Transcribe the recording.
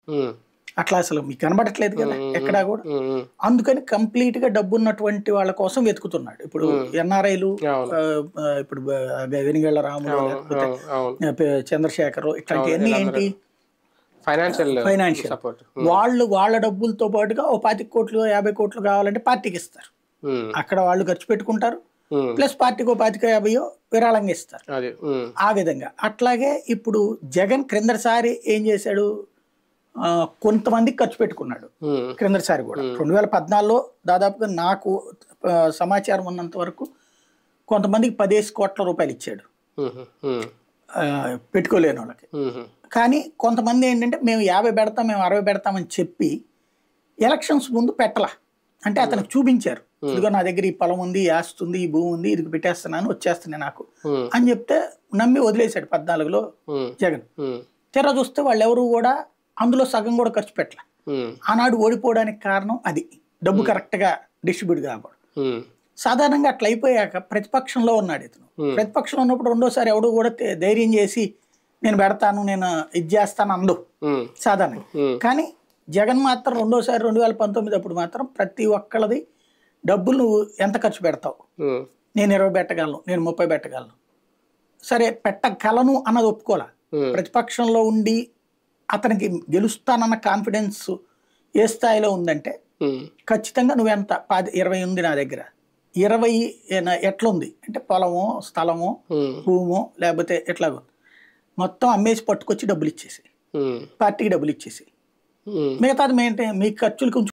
ఉమ్, అట్లా అసలు మీకు కనబడట్లేదు కదా ఉమ్, ఎక్కడా కూడా. ఉమ్, ఉమ్, అందుకని కంప్లీట్ గా డబ్బు ఉన్నటువంటి వాళ్ళ కోసం వెతుకుతున్నాడు. ఇప్పుడు ఎన్ఆర్ఐలు అవును ఇప్పుడు వెనిగళ్ల రాములు అవును లేకపోతే అవును అవును చంద్రశేఖర్ అవును ఇట్లాంటివన్నీ వీళ్ళందరూ ఏంటి ఫైనాన్షియల్ ఫైనాన్షియల్. సపోర్ట్. వాళ్ళు వాళ్ళ డబ్బులతో పాటుగా ఓ 25 కోట్లు 50 కోట్లు కావాలంటే పార్టీకి ఇస్తారు. అక్కడ వాళ్ళు ఖర్చు పెట్టుకుంటారు, ప్లస్ పార్టీకి 25 50 విరాళంగా ఇస్తారు. అది ఆ విధంగా అట్లాగే ఇప్పుడు జగన్ క్రిందసారి ఏం చేశాడు, కొంతమందికి ఖర్చు పెట్టుకున్నాడు క్రిందసారి కూడా. 2014లో దాదాపుగా నాకు సమాచారం ఉన్నంత వరకు కొంతమందికి 10 కోట్ల రూపాయలు ఇచ్చాడు పెట్టుకోలేని వాళ్ళకి. కానీ కొంతమంది ఏంటంటే మేము 50 పెడతాం మేము 60 పెడతామని చెప్పి ఎలక్షన్స్ ముందు పెట్టలా. అంటే అతనికి చూపించారు, ఇదిగో నా దగ్గర ఈ పొలం ఉంది, ఈ ఆస్తి ఉంది, ఈ భూమి ఉంది, ఇది పెట్టేస్తున్నాను వచ్చేస్తున్నాయి నాకు అని చెప్తే నమ్మి వదిలేశాడు 14లో జగన్. తెర చూస్తే వాళ్ళు ఎవరు కూడా అందులో సగం కూడా ఖర్చు పెట్టలే. ఆనాడు ఓడిపోవడానికి కారణం అది, డబ్బు కరెక్ట్గా డిస్ట్రిబ్యూట్ కాకూడదు. సాధారణంగా అట్లా అయిపోయాక ప్రతిపక్షంలో ఉన్నాడు ఇతను. ప్రతిపక్షంలో ఉన్నప్పుడు రెండోసారి ఎవడు కూడా ధైర్యం చేసి నేను పెడతాను నేను ఇది చేస్తాను అందు సాధారణంగా. కానీ జగన్ మాత్రం రెండోసారి 2019 అప్పుడు మాత్రం ప్రతి ఒక్కళ్ళది డబ్బులు నువ్వు ఎంత ఖర్చు పెడతావు, నేను 20 పెట్టగలను, నేను 30 పెట్టగలను, సరే పెట్టగలను అన్నది ఒప్పుకోలే. ప్రతిపక్షంలో ఉండి అతనికి గెలుస్తానన్న కాన్ఫిడెన్స్ ఏ స్థాయిలో ఉందంటే ఖచ్చితంగా నువ్వెంత 20 ఉంది నా దగ్గర, 20 ఎట్లుంది అంటే పొలమో స్థలమో భూమో లేకపోతే ఎట్లాగో మొత్తం అమ్మేసి పట్టుకొచ్చి డబ్బులు ఇచ్చేసి పార్టీకి డబ్బులు ఇచ్చేసి మిగతాది ఏంటంటే మీ ఖర్చులకు